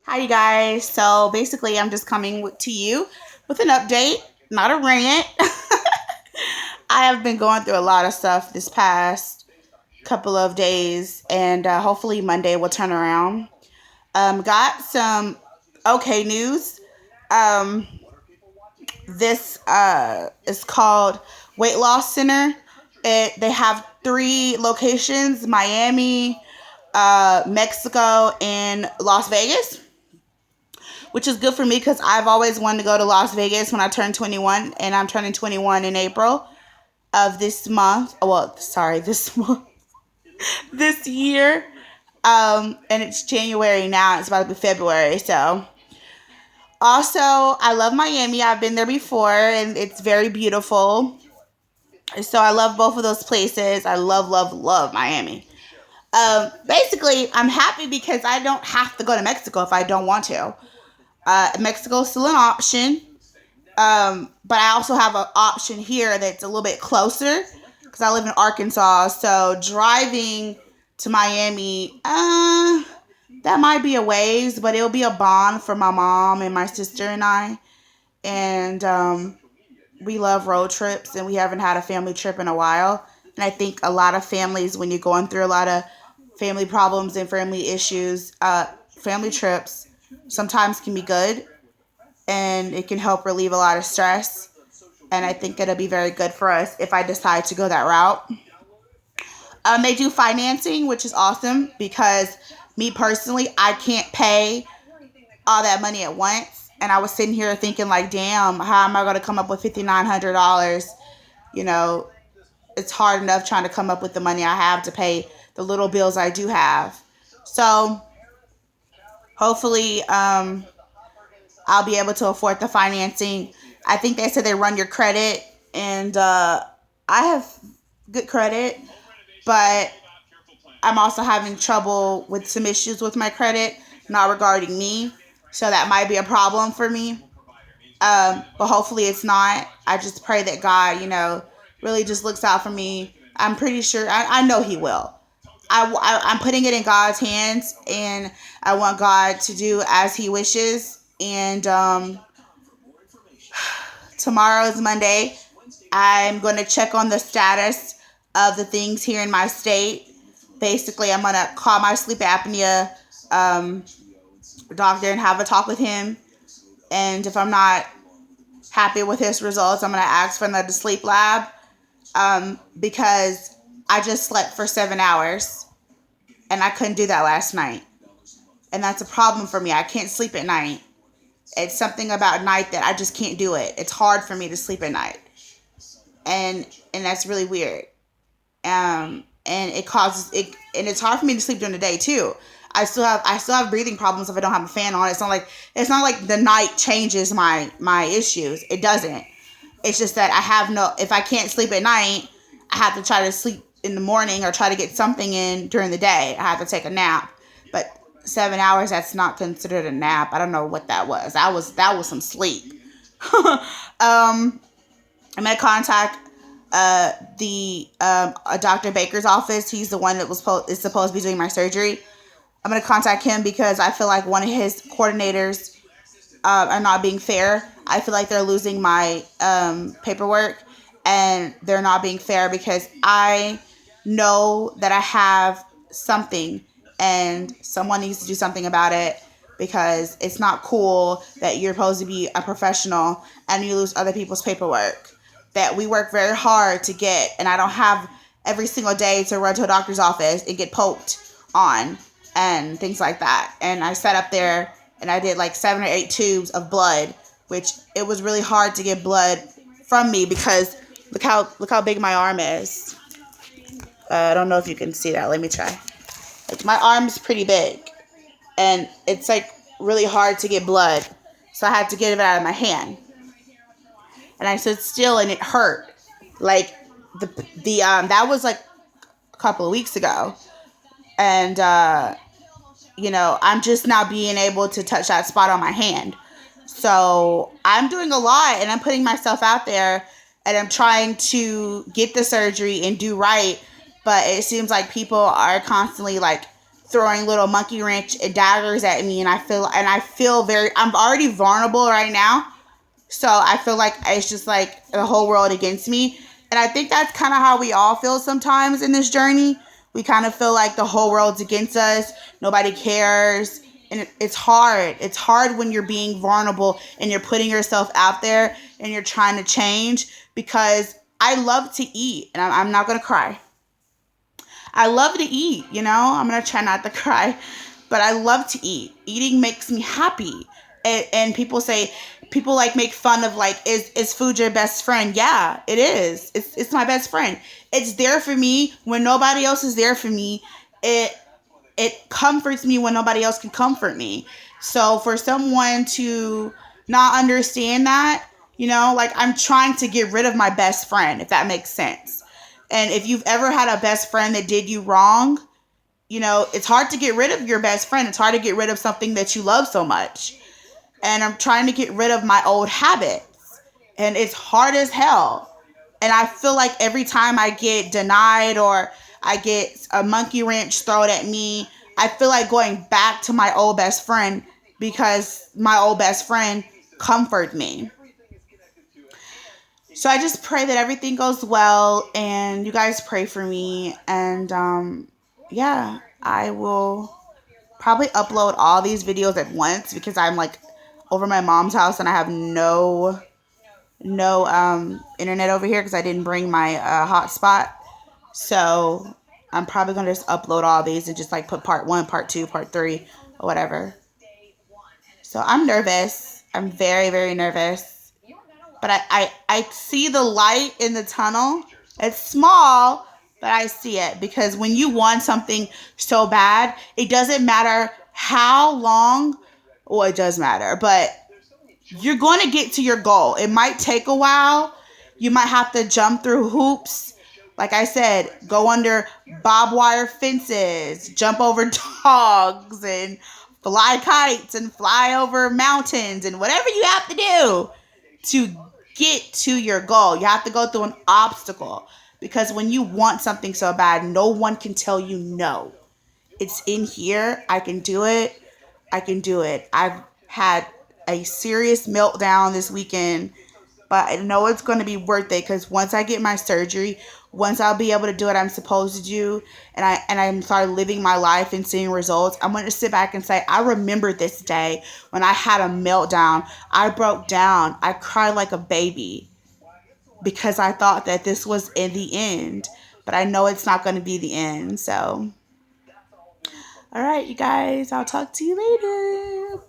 Hi, you guys. So basically, I'm just coming to you with an update, not a rant. I have been going through a lot of stuff this past couple of days, and hopefully Monday will turn around. Got some okay news. Um, this is called Weight Loss Center. They have three locations: Miami, Mexico, and Las Vegas, which is good for me because I've always wanted to go to Las Vegas when I turn 21, and I'm turning 21 in April of this month. Well, sorry, this month, this year. And it's January now. It's about to be February. So, also, I love Miami. I've been there before, and it's very beautiful. So I love both of those places. I love, love, love Miami. Basically, I'm happy because I don't have to go to Mexico if I don't want to. Mexico is still an option. But I also have an option here that's a little bit closer because I live in Arkansas. So driving to Miami, that might be a ways, but it'll be a bond for my mom and my sister and I. And we love road trips, and we haven't had a family trip in a while. And I think a lot of families, when you're going through a lot of family problems and family issues, family trips sometimes can be good, and it can help relieve a lot of stress. And I think it'll be very good for us if I decide to go that route. They do financing, which is awesome because me personally, I can't pay all that money at once. And I was sitting here thinking, like, damn, how am I going to come up with $5,900? You know, it's hard enough trying to come up with the money I have to pay the little bills I do have. So hopefully, I'll be able to afford the financing. I think they said they run your credit, and I have good credit, but I'm also having trouble with some issues with my credit, not regarding me. So that might be a problem for me. But hopefully it's not. I just pray that God, really just looks out for me. I'm pretty sure, I know He will. I'm putting it in God's hands, and I want God to do as He wishes. And tomorrow is Monday. I'm going to check on the status of the things here in my state. Basically, I'm going to call my sleep apnea doctor and have a talk with him. And if I'm not happy with his results, I'm going to ask for another sleep lab, because I just slept for 7 hours, and I couldn't do that last night. And that's a problem for me. I can't sleep at night. It's something about night that I just can't do it. It's hard for me to sleep at night. And that's really weird. And it causes it, and it's hard for me to sleep during the day too. I still have breathing problems if I don't have a fan on. It's not like the night changes my issues. It doesn't. It's just that if I can't sleep at night, I have to try to sleep in the morning or try to get something in during the day. I have to take a nap. But 7 hours, that's not considered a nap. I don't know what that was. That was some sleep. I'm gonna contact the Dr. Baker's office. He's the one that is supposed to be doing my surgery. I'm gonna contact him because I feel like one of his coordinators are not being fair. I feel like they're losing my paperwork, and they're not being fair because I know that I have something, and someone needs to do something about it, because it's not cool that you're supposed to be a professional and you lose other people's paperwork that we work very hard to get, and I don't have every single day to run to a doctor's office and get poked on and things like that. And I sat up there and I did like 7 or 8 tubes of blood, which it was really hard to get blood from me because look how big my arm is. I don't know if you can see that. Let me try. Like, my arm is pretty big, and it's like really hard to get blood, so I had to get it out of my hand. And I stood still, and it hurt. Like, the that was like a couple of weeks ago, and I'm just now being able to touch that spot on my hand. So I'm doing a lot, and I'm putting myself out there, and I'm trying to get the surgery and do right. But it seems like people are constantly like throwing little monkey wrench and daggers at me, and I feel very, I'm already vulnerable right now. So I feel like it's just like the whole world against me. And I think that's kind of how we all feel sometimes in this journey. We kind of feel like the whole world's against us. Nobody cares. And it's hard. It's hard when you're being vulnerable and you're putting yourself out there and you're trying to change, because I love to eat, and I'm not going to cry. I love to eat, you know? I'm going to try not to cry, but I love to eat. Eating makes me happy. And people say, people like make fun of like, is food your best friend? Yeah, it is. It's my best friend. It's there for me when nobody else is there for me. It comforts me when nobody else can comfort me. So for someone to not understand that, you know, like I'm trying to get rid of my best friend, if that makes sense. And if you've ever had a best friend that did you wrong, you know, it's hard to get rid of your best friend. It's hard to get rid of something that you love so much. And I'm trying to get rid of my old habits. And it's hard as hell. And I feel like every time I get denied or I get a monkey wrench thrown at me, I feel like going back to my old best friend, because my old best friend comforted me. So I just pray that everything goes well, and you guys pray for me. And yeah, I will probably upload all these videos at once, because I'm like over my mom's house and I have no internet over here because I didn't bring my hotspot. So I'm probably gonna just upload all these and just like put part 1, part 2, part 3, or whatever. So I'm nervous. I'm very, very nervous. But I see the light in the tunnel. It's small, but I see it, because when you want something so bad, it doesn't matter how long. Well, it does matter, but you're going to get to your goal. It might take a while. You might have to jump through hoops. Like I said, go under barbed wire fences, jump over dogs, and fly kites, and fly over mountains, and whatever you have to do to get to your goal. You have to go through an obstacle, because when you want something so bad, no one can tell you no. It's in here. I can do it. I can do it. I've had a serious meltdown this weekend, but I know it's going to be worth it, because once I get my surgery, once I'll be able to do what I'm supposed to do, and I'm start living my life and seeing results, I'm going to sit back and say, I remember this day when I had a meltdown. I broke down. I cried like a baby, because I thought that this was in the end, but I know it's not going to be the end. So, all right, you guys, I'll talk to you later.